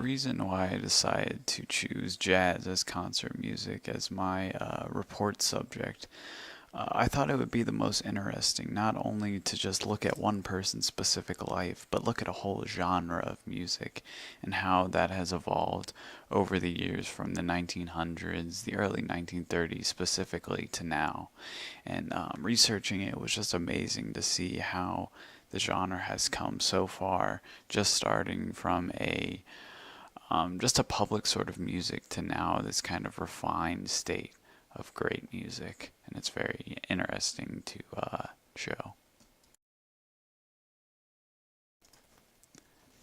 reason why I decided to choose jazz as concert music as my report subject, I thought it would be the most interesting, not only to just look at one person's specific life, but look at a whole genre of music and how that has evolved over the years from the 1900s, the early 1930s specifically, to now. And researching it was just amazing to see how the genre has come so far, just starting from a just a public sort of music to now this kind of refined state of great music, and it's very interesting to show.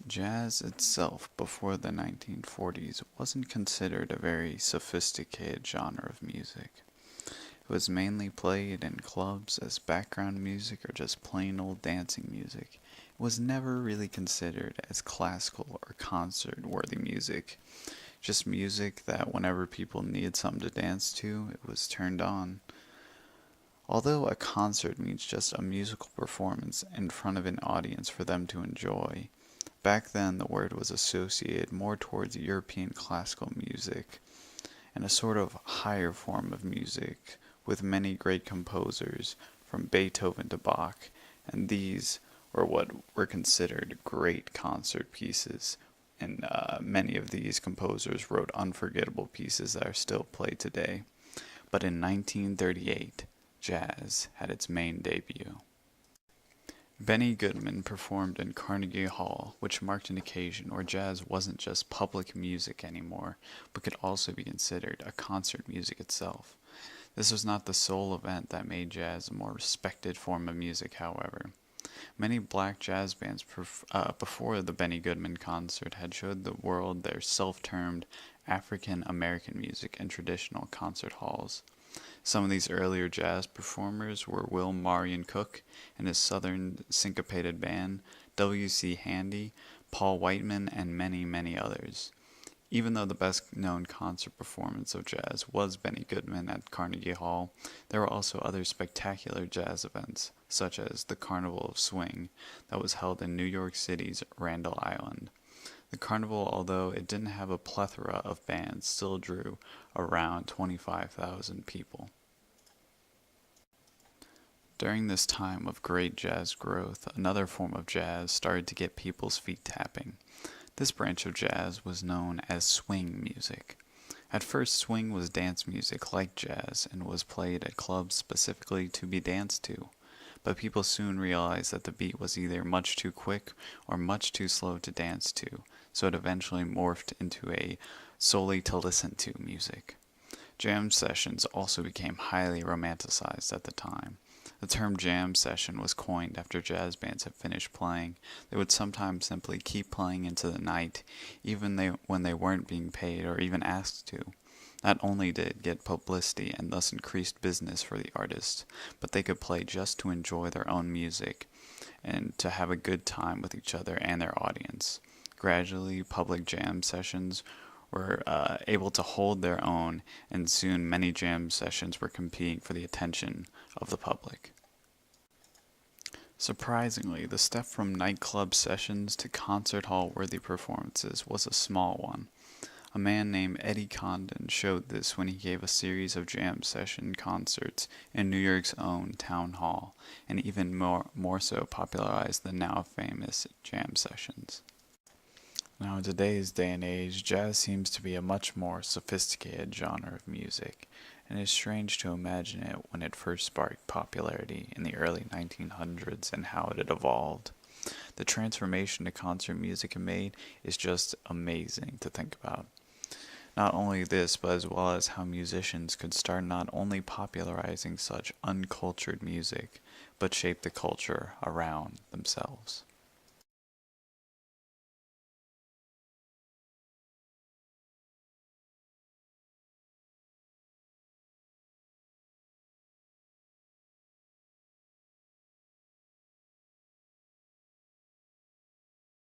Jazz itself, before the 1940s, wasn't considered a very sophisticated genre of music. It was mainly played in clubs as background music or just plain old dancing music. It was never really considered as classical or concert worthy music. Just music that whenever people needed something to dance to, it was turned on. Although a concert means just a musical performance in front of an audience for them to enjoy, back then the word was associated more towards European classical music and a sort of higher form of music with many great composers from Beethoven to Bach, and these were what were considered great concert pieces. And many of these composers wrote unforgettable pieces that are still played today. But in 1938, jazz had its main debut. Benny Goodman performed in Carnegie Hall, which marked an occasion where jazz wasn't just public music anymore, but could also be considered a concert music itself. This was not the sole event that made jazz a more respected form of music, however. Many black jazz bands before the Benny Goodman concert had showed the world their self-termed African American music in traditional concert halls. Some of these earlier jazz performers were Will Marion Cook and his Southern syncopated band, W.C. Handy, Paul Whiteman, and many, many others. Even though the best known concert performance of jazz was Benny Goodman at Carnegie Hall, there were also other spectacular jazz events, such as the Carnival of Swing, that was held in New York City's Randall Island. The carnival, although it didn't have a plethora of bands, still drew around 25,000 people. During this time of great jazz growth, another form of jazz started to get people's feet tapping. This branch of jazz was known as swing music. At first, swing was dance music like jazz and was played at clubs specifically to be danced to. But people soon realized that the beat was either much too quick or much too slow to dance to, so it eventually morphed into a solely to listen to music. Jam sessions also became highly romanticized at the time. The term jam session was coined after jazz bands had finished playing. They would sometimes simply keep playing into the night, even when they weren't being paid or even asked to. Not only did it get publicity and thus increased business for the artist, but they could play just to enjoy their own music and to have a good time with each other and their audience. Gradually, public jam sessions were able to hold their own, and soon many jam sessions were competing for the attention of the public. Surprisingly, the step from nightclub sessions to concert hall-worthy performances was a small one. A man named Eddie Condon showed this when he gave a series of jam session concerts in New York's own Town Hall, and even more so popularized the now famous jam sessions. Now, in today's day and age, jazz seems to be a much more sophisticated genre of music, and it's strange to imagine it when it first sparked popularity in the early 1900s and how it had evolved. The transformation to concert music it made is just amazing to think about. Not only this, but as well as how musicians could start not only popularizing such uncultured music, but shape the culture around themselves.